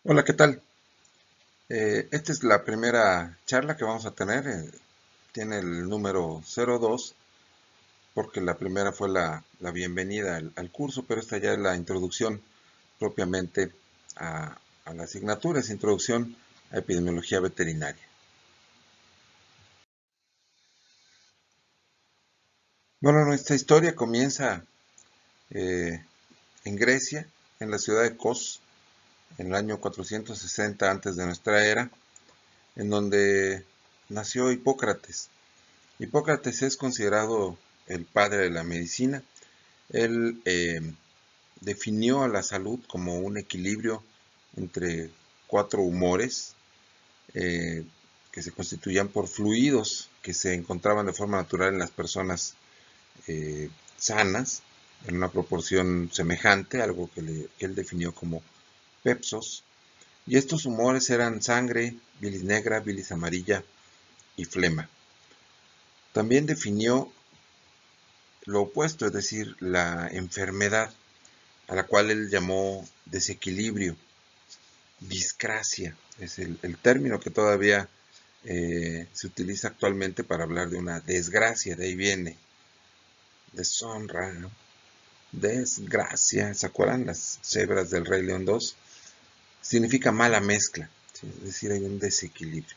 Hola, ¿qué tal? Esta es la primera charla que vamos a tener. Tiene el número 02 porque la primera fue la bienvenida al curso, pero esta ya es la introducción propiamente a la asignatura, es introducción a epidemiología veterinaria. Bueno, nuestra historia comienza eh, en Grecia, en la ciudad de Kos, en el año 460 antes de nuestra era, en donde nació Hipócrates. Hipócrates es considerado el padre de la medicina. Él definió a la salud como un equilibrio entre cuatro humores eh, que se constituían por fluidos que se encontraban de forma natural en las personas sanas, en una proporción semejante, algo que él definió como pepsos. Y estos humores eran sangre, bilis negra, bilis amarilla y flema. También definió lo opuesto, es decir, la enfermedad, a la cual él llamó desequilibrio, discrasia, es el término que todavía se utiliza actualmente para hablar de una desgracia, de ahí viene, deshonra, ¿no? Desgracia, ¿se acuerdan las cebras del Rey León 2? Significa mala mezcla, ¿sí? Es decir, hay un desequilibrio.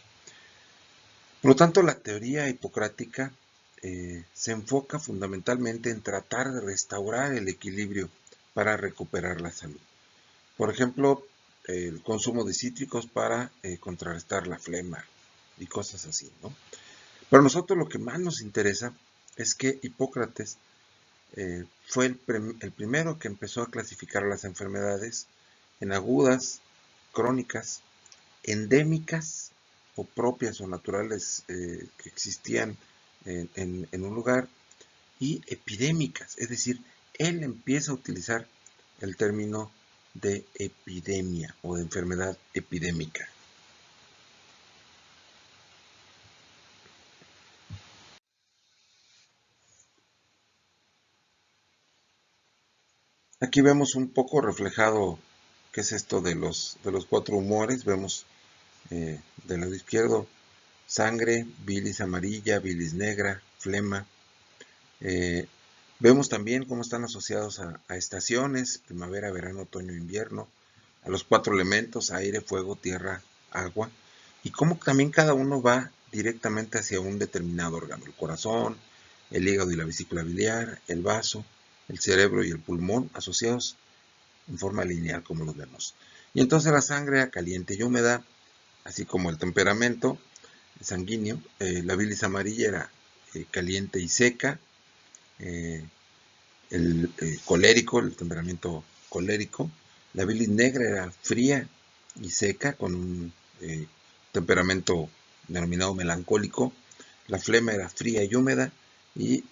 Por lo tanto, la teoría hipocrática se enfoca fundamentalmente en tratar de restaurar el equilibrio para recuperar la salud. Por ejemplo, el consumo de cítricos para contrarrestar la flema y cosas así, ¿no? Pero a nosotros lo que más nos interesa es que Hipócrates fue el primero que empezó a clasificar las enfermedades en agudas, crónicas, endémicas o propias o naturales que existían en un lugar y epidémicas, es decir, él empieza a utilizar el término de epidemia o de enfermedad epidémica. Aquí vemos un poco reflejado qué es esto de los cuatro humores. Vemos del lado izquierdo sangre, bilis amarilla, bilis negra, flema. Eh, Vemos también cómo están asociados a estaciones, primavera, verano, otoño, invierno, a los cuatro elementos, aire, fuego, tierra, agua, y cómo también cada uno va directamente hacia un determinado órgano, el corazón, el hígado y la vesícula biliar, el vaso, el cerebro y el pulmón, asociados en forma lineal como los vemos. Y entonces la sangre era caliente y húmeda, así como el temperamento sanguíneo, la bilis amarilla era caliente y seca, eh, el colérico, el temperamento colérico. La bilis negra era fría y seca, con un temperamento denominado melancólico. La flema era fría y húmeda y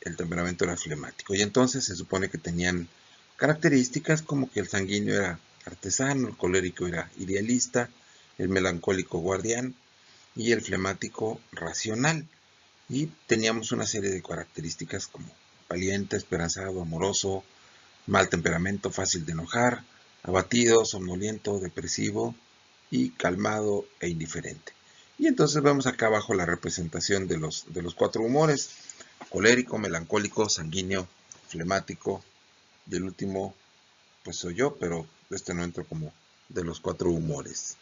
el temperamento era flemático. Y entonces se supone que tenían características como que el sanguíneo era artesano, el colérico era idealista, el melancólico guardián y el flemático racional. Y teníamos una serie de características como valiente, esperanzado, amoroso, mal temperamento, fácil de enojar, abatido, somnoliento, depresivo y calmado e indiferente. Y entonces vemos acá abajo la representación de los cuatro humores: colérico, melancólico, sanguíneo, flemático, y el último pues soy yo, pero este no entro como de los cuatro humores.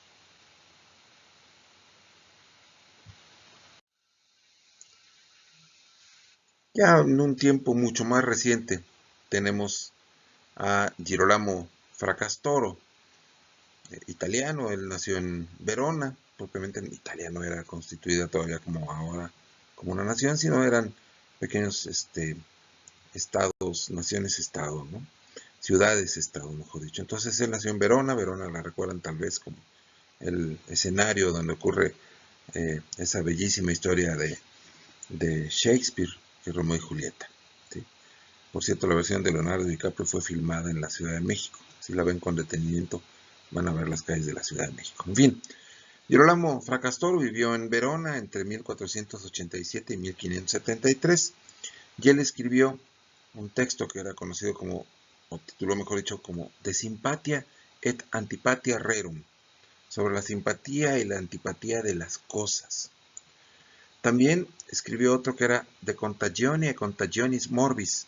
Ya en un tiempo mucho más reciente tenemos a Girolamo Fracastoro, italiano. Él nació en Verona, propiamente en Italia no era constituida todavía como ahora, como una nación, sino eran pequeños estados, naciones-estado, ¿no? Ciudades-estado, mejor dicho. Entonces él nació en Verona. Verona la recuerdan tal vez como el escenario donde ocurre esa bellísima historia de Shakespeare y Romeo y Julieta, ¿sí? Por cierto, la versión de Leonardo DiCaprio fue filmada en la Ciudad de México. Si la ven con detenimiento, van a ver las calles de la Ciudad de México. En fin, Girolamo Fracastoro vivió en Verona entre 1487 y 1573 y él escribió un texto que era conocido como, o tituló mejor dicho, como De Sympatia et Antipatia Rerum, sobre la simpatía y la antipatía de las cosas. También escribió otro que era De contagione e contagionis morbis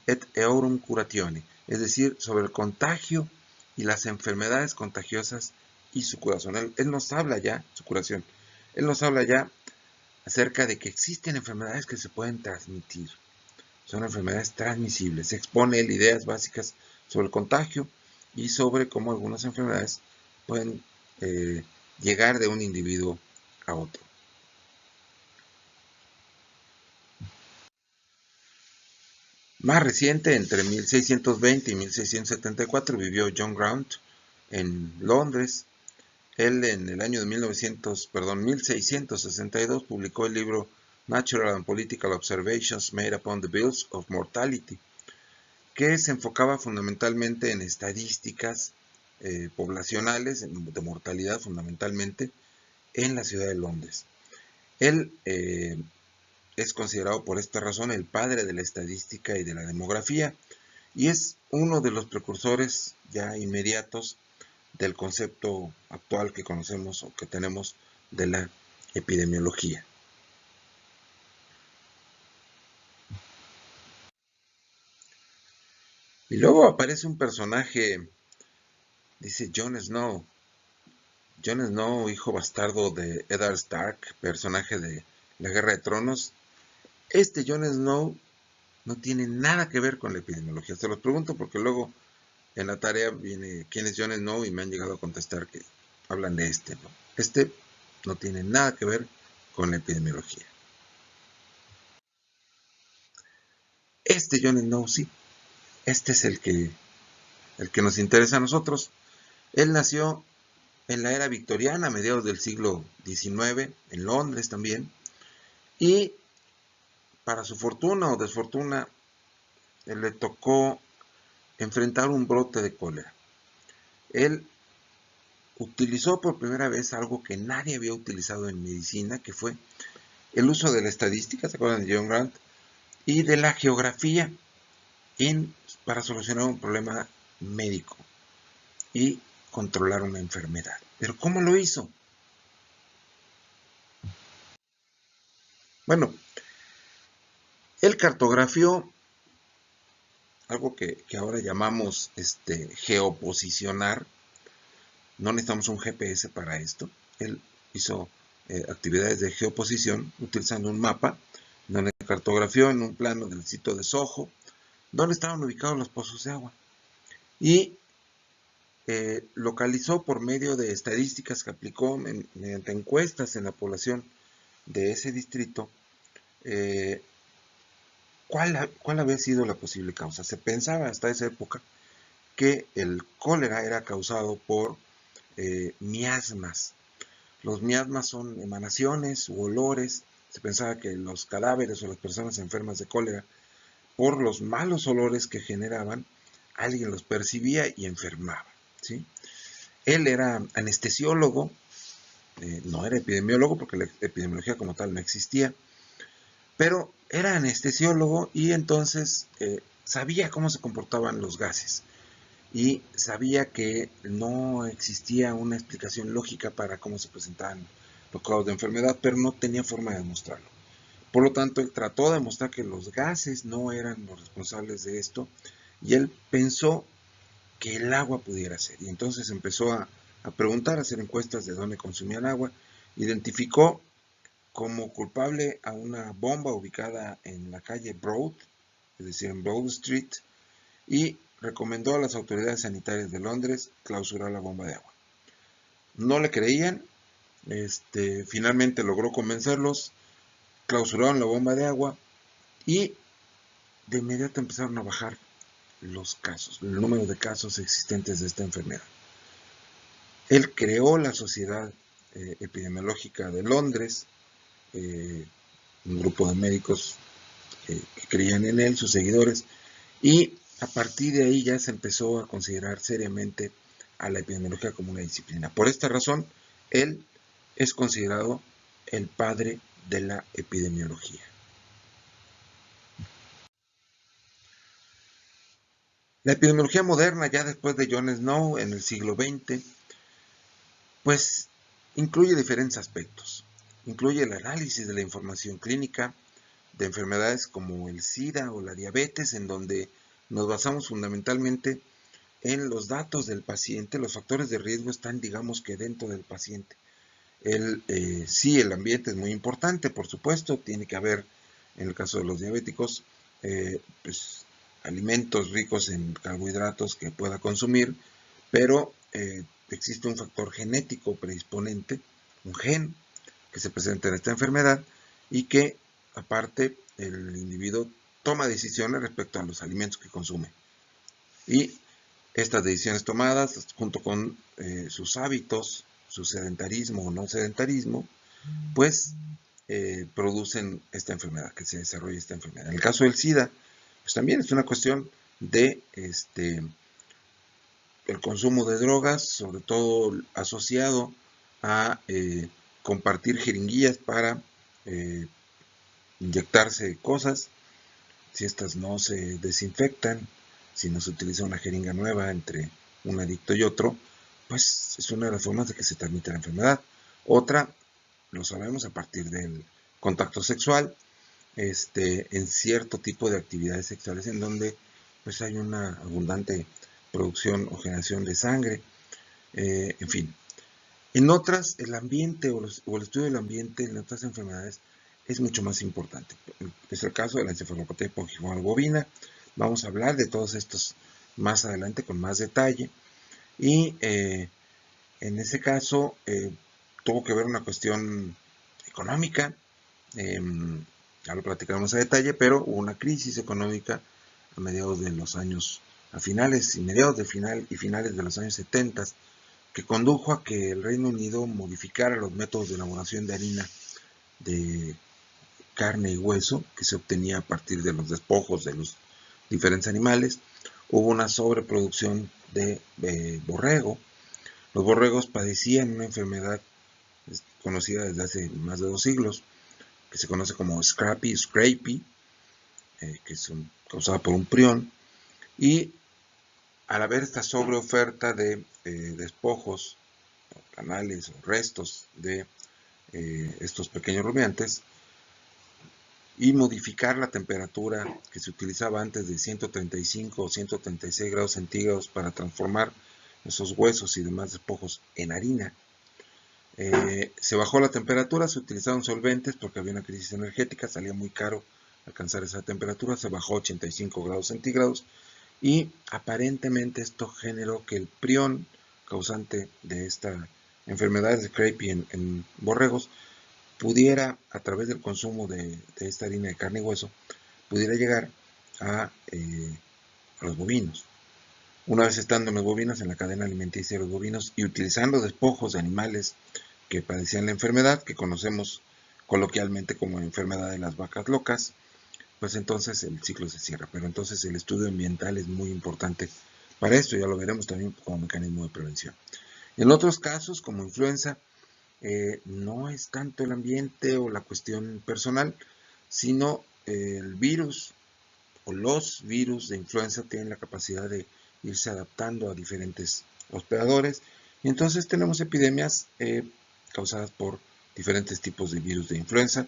et eorum curatione, es decir, sobre el contagio y las enfermedades contagiosas y su curación. Él nos habla ya, su curación, él nos habla ya acerca de que existen enfermedades que se pueden transmitir. Son enfermedades transmisibles. Se expone él ideas básicas sobre el contagio y sobre cómo algunas enfermedades pueden llegar de un individuo a otro. Más reciente, entre 1620 y 1674, vivió John Grant en Londres. Él en el año de 1662 publicó el libro Natural and Political Observations Made Upon the Bills of Mortality, que se enfocaba fundamentalmente en estadísticas poblacionales, de mortalidad fundamentalmente, en la ciudad de Londres. Él es considerado por esta razón el padre de la estadística y de la demografía, y es uno de los precursores ya inmediatos del concepto actual que conocemos o que tenemos de la epidemiología. Y luego aparece un personaje, dice Jon Snow. Jon Snow, hijo bastardo de Eddard Stark, personaje de la Guerra de Tronos. Este Jon Snow no tiene nada que ver con la epidemiología. Se los pregunto porque luego en la tarea viene quién es Jon Snow y me han llegado a contestar que hablan de este, ¿no? Este no tiene nada que ver con la epidemiología. Este Jon Snow sí, este es el que nos interesa a nosotros. Él nació en la era victoriana, a mediados del siglo XIX, en Londres también, y para su fortuna o desfortuna, le tocó enfrentar un brote de cólera. Él utilizó por primera vez algo que nadie había utilizado en medicina, que fue el uso de la estadística, ¿se acuerdan de John Grant? Y de la geografía para solucionar un problema médico y controlar una enfermedad. ¿Pero cómo lo hizo? Bueno, él cartografió algo que ahora llamamos geoposicionar. No necesitamos un GPS para esto. Él hizo actividades de geoposición utilizando un mapa, donde cartografió en un plano del sitio de Soho, donde estaban ubicados los pozos de agua. Y localizó por medio de estadísticas que aplicó mediante encuestas en la población de ese distrito, ¿cuál había sido la posible causa? Se pensaba hasta esa época que el cólera era causado por miasmas. Los miasmas son emanaciones u olores. Se pensaba que los cadáveres o las personas enfermas de cólera, por los malos olores que generaban, alguien los percibía y enfermaba, ¿sí? Él era anestesiólogo, no era epidemiólogo porque la epidemiología como tal no existía, pero era anestesiólogo y entonces sabía cómo se comportaban los gases y sabía que no existía una explicación lógica para cómo se presentaban los cuadros de enfermedad, pero no tenía forma de demostrarlo. Por lo tanto, él trató de demostrar que los gases no eran los responsables de esto y él pensó que el agua pudiera ser. Y entonces empezó a preguntar, a hacer encuestas de dónde consumían agua. Identificó como culpable a una bomba ubicada en la calle Broad, es decir, en Broad Street, y recomendó a las autoridades sanitarias de Londres clausurar la bomba de agua. No le creían, finalmente logró convencerlos, clausuraron la bomba de agua y de inmediato empezaron a bajar los casos, el número de casos existentes de esta enfermedad. Él creó la Sociedad Epidemiológica de Londres, un grupo de médicos que creían en él, sus seguidores, y a partir de ahí ya se empezó a considerar seriamente a la epidemiología como una disciplina. Por esta razón, él es considerado el padre de la epidemiología. La epidemiología moderna, ya después de John Snow, en el siglo XX, Pues incluye diferentes aspectos. Incluye el análisis de la información clínica de enfermedades como el SIDA o la diabetes, en donde nos basamos fundamentalmente en los datos del paciente. Los factores de riesgo están, digamos, que dentro del paciente. Sí, el ambiente es muy importante, por supuesto. Tiene que haber, en el caso de los diabéticos, pues, alimentos ricos en carbohidratos que pueda consumir, pero existe un factor genético predisponente, un gen que se presenta en esta enfermedad y que aparte el individuo toma decisiones respecto a los alimentos que consume. Y estas decisiones tomadas, junto con sus hábitos, su sedentarismo o no sedentarismo, pues producen esta enfermedad, que se desarrolla esta enfermedad. En el caso del SIDA, pues también es una cuestión de el consumo de drogas, sobre todo asociado a compartir jeringuillas para inyectarse cosas. Si estas no se desinfectan, si no se utiliza una jeringa nueva entre un adicto y otro, pues es una de las formas de que se transmite la enfermedad. Otra, lo sabemos a partir del contacto sexual, en cierto tipo de actividades sexuales en donde pues hay una abundante producción o generación de sangre, en fin. En otras, el ambiente o el estudio del ambiente en otras enfermedades es mucho más importante. Es el caso de la encefalopatía epidemiológica bovina. Vamos a hablar de todos estos más adelante con más detalle. Y en ese caso tuvo que ver una cuestión económica. Ya lo platicaremos a detalle, pero hubo una crisis económica a mediados de los años, a finales y mediados de finales de los años 70, que condujo a que el Reino Unido modificara los métodos de elaboración de harina de carne y hueso que se obtenía a partir de los despojos de los diferentes animales. Hubo una sobreproducción de borrego. Los borregos padecían una enfermedad conocida desde hace más de 2 siglos, que se conoce como scrapie, que es causada por un prión, y al haber esta sobreoferta de despojos, o canales o restos de estos pequeños rumiantes, y modificar la temperatura que se utilizaba antes de 135 o 136 grados centígrados para transformar esos huesos y demás despojos en harina. Se bajó la temperatura, se utilizaron solventes porque había una crisis energética, salía muy caro alcanzar esa temperatura, se bajó a 85 grados centígrados y aparentemente esto generó que el prión causante de esta enfermedad de Scrapie en borregos pudiera, a través del consumo de esta harina de carne y hueso, pudiera llegar a los bovinos. Una vez estando en los bovinos, en la cadena alimenticia de los bovinos, y utilizando despojos de animales que padecían la enfermedad, que conocemos coloquialmente como enfermedad de las vacas locas, pues entonces el ciclo se cierra. Pero entonces el estudio ambiental es muy importante para esto, ya lo veremos también como mecanismo de prevención. En otros casos, como influenza, no es tanto el ambiente o la cuestión personal, sino el virus o los virus de influenza tienen la capacidad de irse adaptando a diferentes hospedadores y entonces tenemos epidemias causadas por diferentes tipos de virus de influenza.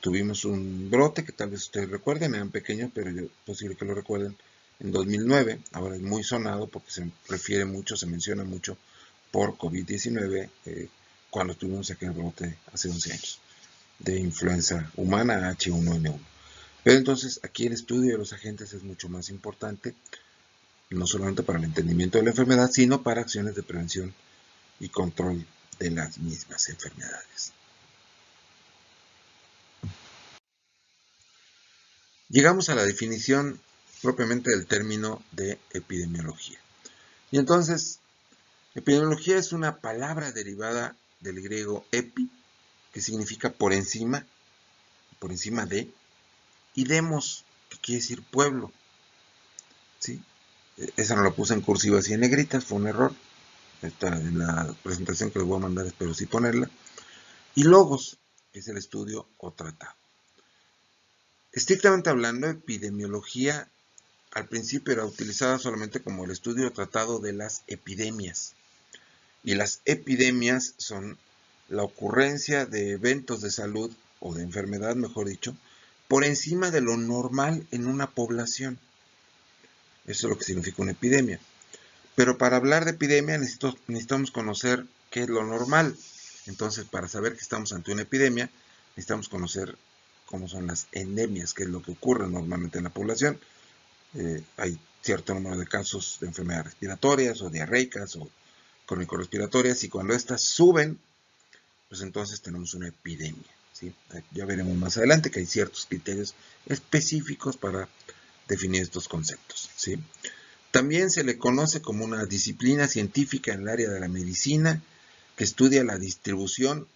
Tuvimos un brote que tal vez ustedes recuerden, eran pequeños, pero es posible que lo recuerden, en 2009, ahora es muy sonado porque se refiere mucho, se menciona mucho por COVID-19, cuando tuvimos aquel brote hace 11 años de influenza humana H1N1. Pero entonces aquí el estudio de los agentes es mucho más importante, no solamente para el entendimiento de la enfermedad, sino para acciones de prevención y control de las mismas enfermedades. Llegamos a la definición propiamente del término de epidemiología. Y entonces, epidemiología es una palabra derivada del griego epi, que significa por encima de, y demos, que quiere decir pueblo. ¿Sí? Esa no la puse en cursiva así en negritas, fue un error. Está en la presentación que les voy a mandar, espero sí ponerla. Y logos, que es el estudio o tratado. Estrictamente hablando, epidemiología al principio era utilizada solamente como el estudio o tratado de las epidemias. Y las epidemias son la ocurrencia de eventos de salud o de enfermedad, mejor dicho, por encima de lo normal en una población. Eso es lo que significa una epidemia. Pero para hablar de epidemia necesitamos conocer qué es lo normal. Entonces, para saber que estamos ante una epidemia, necesitamos conocer cómo son las endemias, qué es lo que ocurre normalmente en la población. Hay cierto número de casos de enfermedades respiratorias o diarreicas o crónico-respiratorias, y cuando estas suben, pues entonces tenemos una epidemia, ¿sí? Ya veremos más adelante que hay ciertos criterios específicos para definir estos conceptos, ¿sí? También se le conoce como una disciplina científica en el área de la medicina que estudia la distribución,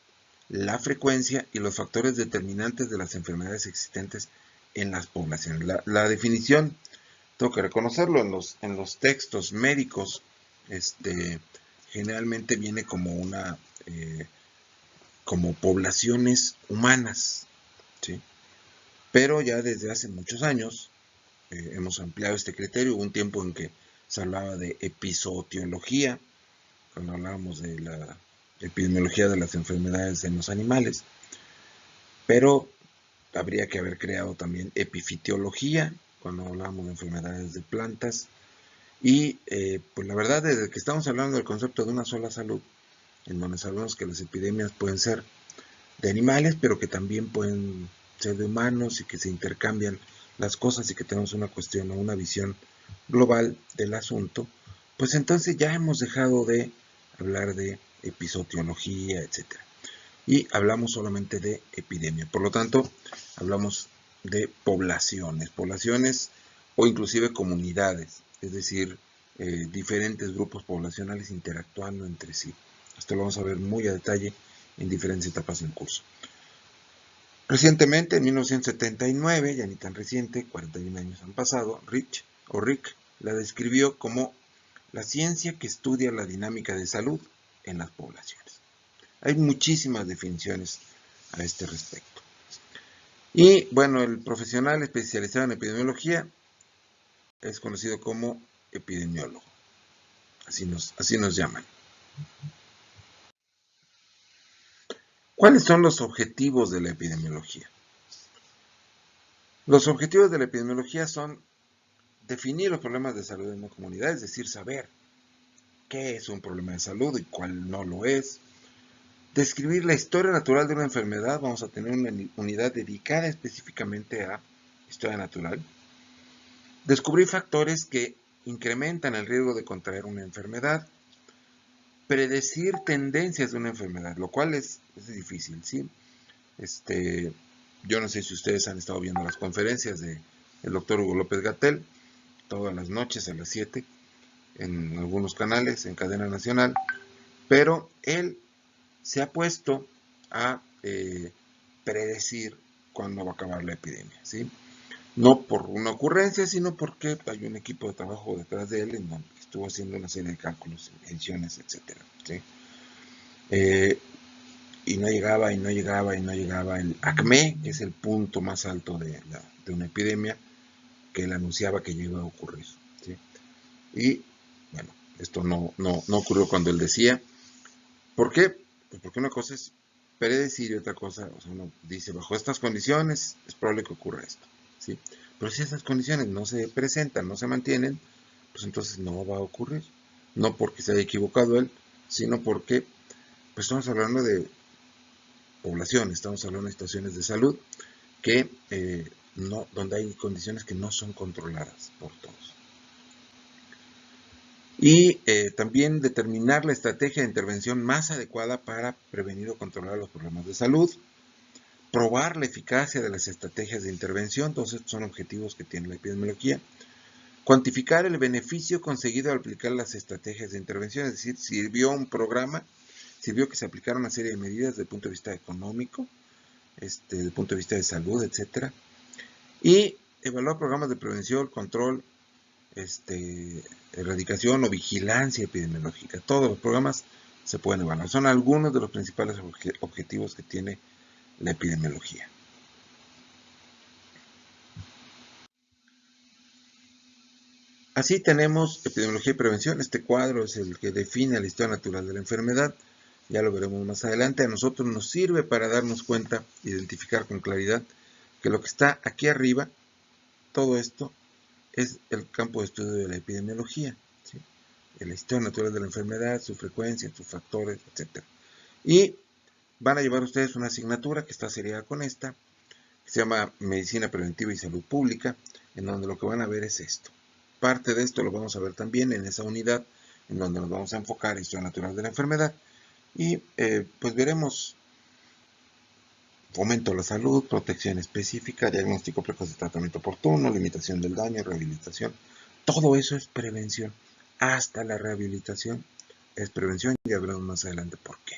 la frecuencia y los factores determinantes de las enfermedades existentes en las poblaciones. La definición, tengo que reconocerlo, en los textos médicos, generalmente viene como como poblaciones humanas, ¿sí? Pero ya desde hace muchos años hemos ampliado este criterio. Hubo un tiempo en que se hablaba de epizootología, cuando hablábamos de la epidemiología de las enfermedades en los animales, pero habría que haber creado también epifisiología, cuando hablábamos de enfermedades de plantas, y pues la verdad, desde que estamos hablando del concepto de una sola salud, en donde sabemos que las epidemias pueden ser de animales, pero que también pueden ser de humanos y que se intercambian las cosas y que tenemos una cuestión o una visión global del asunto, pues entonces ya hemos dejado de hablar de epizootología, etc. Y hablamos solamente de epidemia. Por lo tanto, hablamos de poblaciones o inclusive comunidades, es decir, diferentes grupos poblacionales interactuando entre sí. Esto lo vamos a ver muy a detalle en diferentes etapas en curso. Recientemente, en 1979, ya ni tan reciente, 41 años han pasado, Rick la describió como la ciencia que estudia la dinámica de salud en las poblaciones. Hay muchísimas definiciones a este respecto. Y bueno, el profesional especializado en epidemiología es conocido como epidemiólogo. Así nos llaman. ¿Cuáles son los objetivos de la epidemiología? Los objetivos de la epidemiología son definir los problemas de salud en una comunidad, es decir, saber qué es un problema de salud y cuál no lo es. Describir la historia natural de una enfermedad, vamos a tener una unidad dedicada específicamente a historia natural. Descubrir factores que incrementan el riesgo de contraer una enfermedad. Predecir tendencias de una enfermedad, lo cual es difícil, ¿sí? Yo no sé si ustedes han estado viendo las conferencias del doctor Hugo López-Gatell, todas las noches a las 7, en algunos canales, en cadena nacional, pero él se ha puesto a predecir cuándo va a acabar la epidemia, ¿sí? No por una ocurrencia, sino porque hay un equipo de trabajo detrás de él en donde estuvo haciendo una serie de cálculos, mediciones, etcétera, ¿sí? Y no llegaba el ACME, que es el punto más alto de una epidemia, que él anunciaba que llegaba a ocurrir, ¿sí? Y bueno, esto no ocurrió cuando él decía. ¿Por qué? Pues porque una cosa es predecir y otra cosa, o sea, uno dice, bajo estas condiciones es probable que ocurra esto, ¿sí? Pero si esas condiciones no se presentan, no se mantienen, pues entonces no va a ocurrir. No porque se haya equivocado él, sino porque pues estamos hablando de población, estamos hablando de situaciones de salud que donde hay condiciones que no son controladas por todos. Y también determinar la estrategia de intervención más adecuada para prevenir o controlar los problemas de salud, probar la eficacia de las estrategias de intervención, todos estos son objetivos que tiene la epidemiología, cuantificar el beneficio conseguido al aplicar las estrategias de intervención, es decir, sirvió un programa, sirvió que se aplicara una serie de medidas desde el punto de vista económico, desde el punto de vista de salud, etcétera, y evaluar programas de prevención, control, erradicación o vigilancia epidemiológica. Todos los programas se pueden evaluar. Son algunos de los principales objetivos que tiene la epidemiología. Así tenemos epidemiología y prevención. Este cuadro es el que define la historia natural de la enfermedad. Ya lo veremos más adelante. A nosotros nos sirve para darnos cuenta, identificar con claridad que lo que está aquí arriba, todo esto, es el campo de estudio de la epidemiología, ¿sí? La historia natural de la enfermedad, su frecuencia, sus factores, etc. Y van a llevar ustedes una asignatura que está seriada con esta, que se llama Medicina Preventiva y Salud Pública, en donde lo que van a ver es esto. Parte de esto lo vamos a ver también en esa unidad, en donde nos vamos a enfocar en historia natural de la enfermedad. Y pues veremos fomento a la salud, protección específica, diagnóstico precoz de tratamiento oportuno, limitación del daño, rehabilitación. Todo eso es prevención. Hasta la rehabilitación es prevención. Ya veremos más adelante por qué.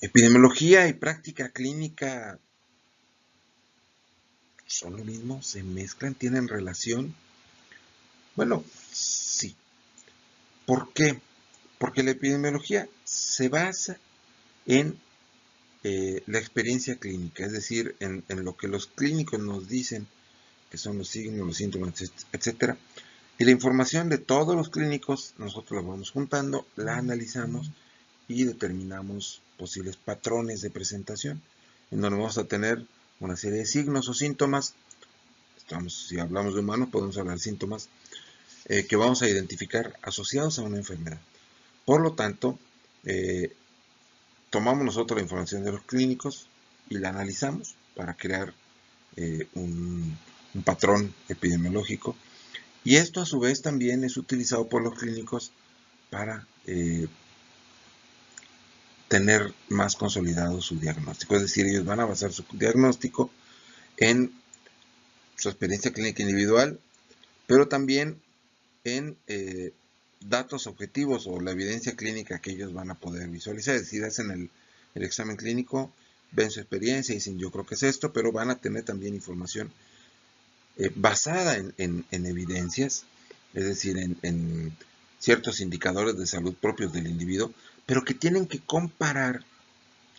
Epidemiología y práctica clínica son lo mismo, se mezclan, tienen relación. Bueno, sí. ¿Por qué? Porque la epidemiología se basa en la experiencia clínica, es decir, en lo que los clínicos nos dicen, que son los signos, los síntomas, etcétera. Y la información de todos los clínicos, nosotros la vamos juntando, la analizamos y determinamos posibles patrones de presentación, en donde vamos a tener una serie de signos o síntomas. Si hablamos de humanos, podemos hablar de síntomas que vamos a identificar asociados a una enfermedad. Por lo tanto, tomamos nosotros la información de los clínicos y la analizamos para crear un patrón epidemiológico. Y esto a su vez también es utilizado por los clínicos para tener más consolidado su diagnóstico. Es decir, ellos van a basar su diagnóstico en su experiencia clínica individual, pero también en datos objetivos o la evidencia clínica que ellos van a poder visualizar. Es decir, hacen el examen clínico, ven su experiencia y dicen yo creo que es esto, pero van a tener también información basada en evidencias, es decir, en ciertos indicadores de salud propios del individuo, pero que tienen que comparar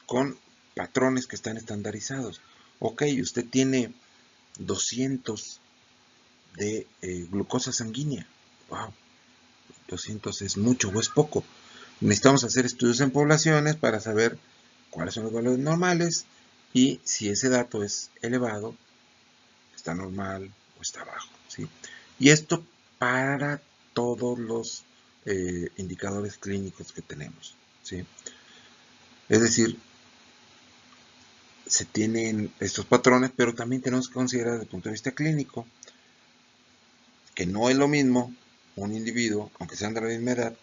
con patrones que están estandarizados. Ok, usted tiene 200 de glucosa sanguínea. Wow, 200 es mucho o es poco. Necesitamos hacer estudios en poblaciones para saber cuáles son los valores normales y si ese dato es elevado, está normal o está bajo, ¿sí? Y esto para todos los indicadores clínicos que tenemos, ¿sí? Es decir, se tienen estos patrones, pero también tenemos que considerar desde el punto de vista clínico que no es lo mismo un individuo, aunque sean de la misma edad,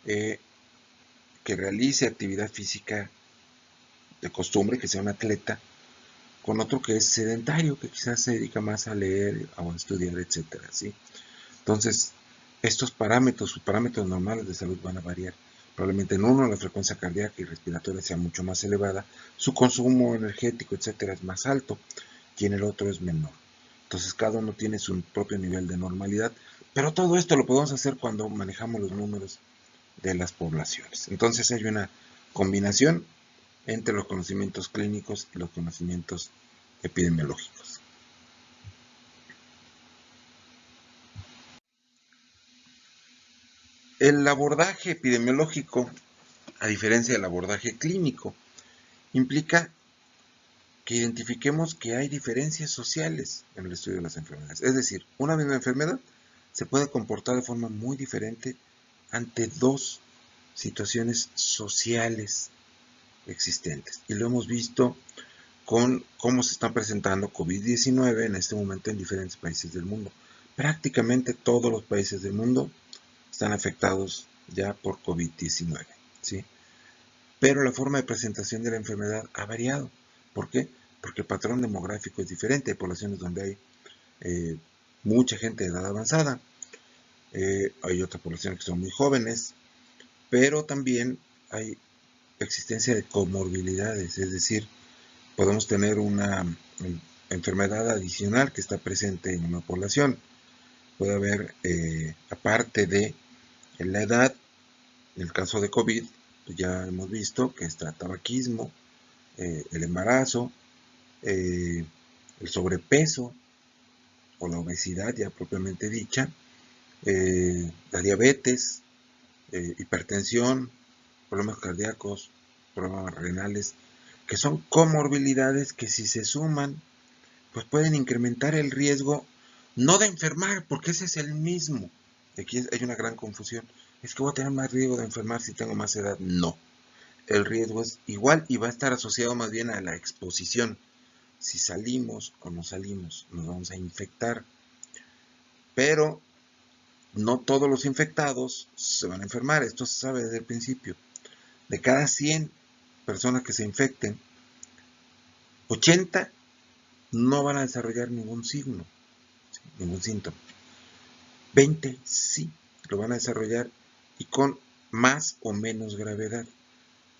que realice actividad física de costumbre, que sea un atleta, con otro que es sedentario, que quizás se dedica más a leer o a estudiar, etcétera, ¿sí? Entonces, estos parámetros, sus parámetros normales de salud van a variar. Probablemente en uno la frecuencia cardíaca y respiratoria sea mucho más elevada, su consumo energético, etcétera, es más alto, y en el otro es menor. Entonces, cada uno tiene su propio nivel de normalidad, pero todo esto lo podemos hacer cuando manejamos los números de las poblaciones. Entonces, hay una combinación entre los conocimientos clínicos y los conocimientos epidemiológicos. El abordaje epidemiológico, a diferencia del abordaje clínico, implica que identifiquemos que hay diferencias sociales en el estudio de las enfermedades. Es decir, una misma enfermedad se puede comportar de forma muy diferente ante dos situaciones sociales existentes. Y lo hemos visto con cómo se está presentando COVID-19 en este momento en diferentes países del mundo. Prácticamente todos los países del mundo están afectados ya por COVID-19, ¿sí? Pero la forma de presentación de la enfermedad ha variado. ¿Por qué? Porque el patrón demográfico es diferente. Hay poblaciones donde hay mucha gente de edad avanzada, hay otras poblaciones que son muy jóvenes, pero también hay existencia de comorbilidades, es decir, podemos tener una enfermedad adicional que está presente en una población. Puede haber, aparte de la edad, en el caso de COVID, pues ya hemos visto que está tabaquismo, el embarazo, el sobrepeso o la obesidad ya propiamente dicha, la diabetes, hipertensión, problemas cardíacos, problemas renales, que son comorbilidades que si se suman, pues pueden incrementar el riesgo, no de enfermar, porque ese es el mismo. Aquí hay una gran confusión. Es que voy a tener más riesgo de enfermar si tengo más edad. No, el riesgo es igual y va a estar asociado más bien a la exposición. Si salimos o no salimos, nos vamos a infectar. Pero no todos los infectados se van a enfermar. Esto se sabe desde el principio. De cada 100 personas que se infecten, 80 no van a desarrollar ningún signo, ningún síntoma. 20 sí lo van a desarrollar y con más o menos gravedad.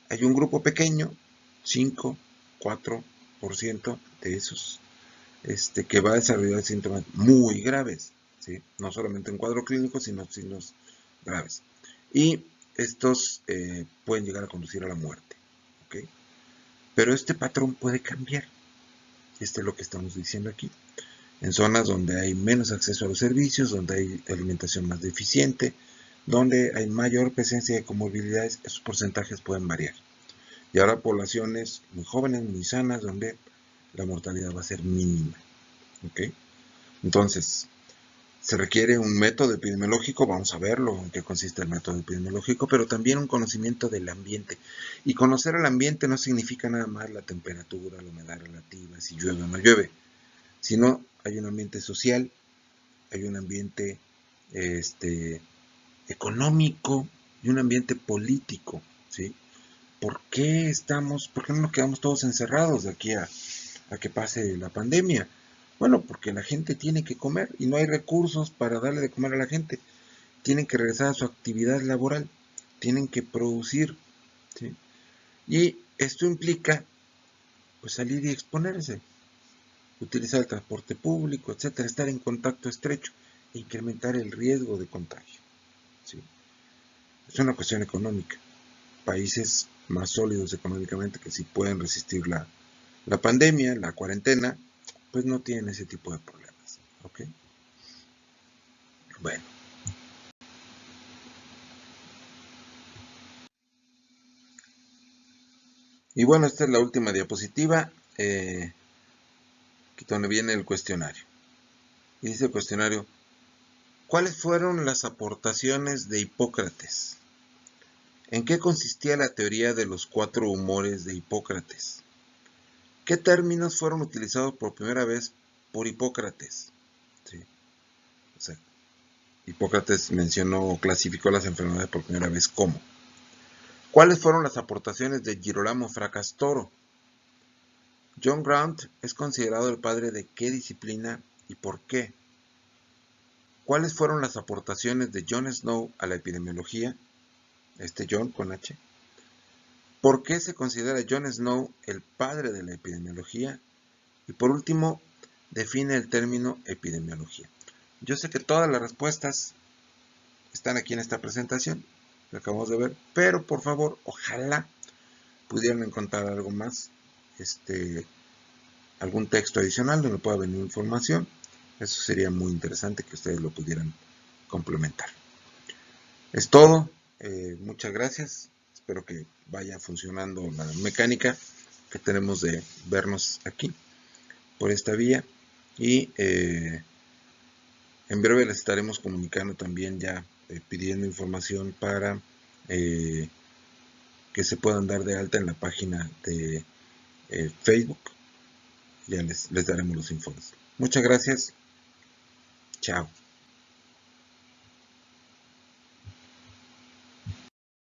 Hay un grupo pequeño, 5, 4% de esos, que va a desarrollar síntomas muy graves, ¿sí? No solamente en cuadro clínico, sino signos graves. Y estos pueden llegar a conducir a la muerte, ¿ok? Pero este patrón puede cambiar. Esto es lo que estamos diciendo aquí. En zonas donde hay menos acceso a los servicios, donde hay alimentación más deficiente, donde hay mayor presencia de comorbilidades, esos porcentajes pueden variar. Y ahora poblaciones muy jóvenes, muy sanas, donde la mortalidad va a ser mínima. ¿Okay? Entonces, se requiere un método epidemiológico, vamos a verlo, en qué consiste el método epidemiológico, pero también un conocimiento del ambiente. Y conocer el ambiente no significa nada más la temperatura, la humedad relativa, si llueve o no llueve, sino hay un ambiente social, hay un ambiente económico y un ambiente político, ¿sí? ¿Por qué no nos quedamos todos encerrados de aquí a que pase la pandemia? Bueno, porque la gente tiene que comer y no hay recursos para darle de comer a la gente. Tienen que regresar a su actividad laboral, tienen que producir, ¿sí? Y esto implica pues salir y exponerse, utilizar el transporte público, etcétera, estar en contacto estrecho e incrementar el riesgo de contagio, ¿sí? Es una cuestión económica. Países más sólidos económicamente que sí pueden resistir la pandemia, la cuarentena, pues no tienen ese tipo de problemas, ¿ok? Bueno. Y bueno, esta es la última diapositiva, donde viene el cuestionario. Y dice el cuestionario, ¿cuáles fueron las aportaciones de Hipócrates? ¿En qué consistía la teoría de los 4 humores de Hipócrates? ¿Qué términos fueron utilizados por primera vez por Hipócrates? ¿Sí? O sea, Hipócrates mencionó o clasificó las enfermedades por primera vez ¿cómo? ¿Cuáles fueron las aportaciones de Girolamo Fracastoro? John Grant es considerado el padre de ¿qué disciplina y por qué? ¿Cuáles fueron las aportaciones de John Snow a la epidemiología? John con H. ¿Por qué se considera John Snow el padre de la epidemiología? Y por último, define el término epidemiología. Yo sé que todas las respuestas están aquí en esta presentación, que acabamos de ver, pero por favor, ojalá pudieran encontrar algo más, algún texto adicional donde pueda venir información. Eso sería muy interesante que ustedes lo pudieran complementar. Es todo. Muchas gracias. Espero que vaya funcionando la mecánica que tenemos de vernos aquí por esta vía. Y en breve les estaremos comunicando también ya pidiendo información para que se puedan dar de alta en la página de Facebook. Ya les daremos los informes. Muchas gracias. Chao.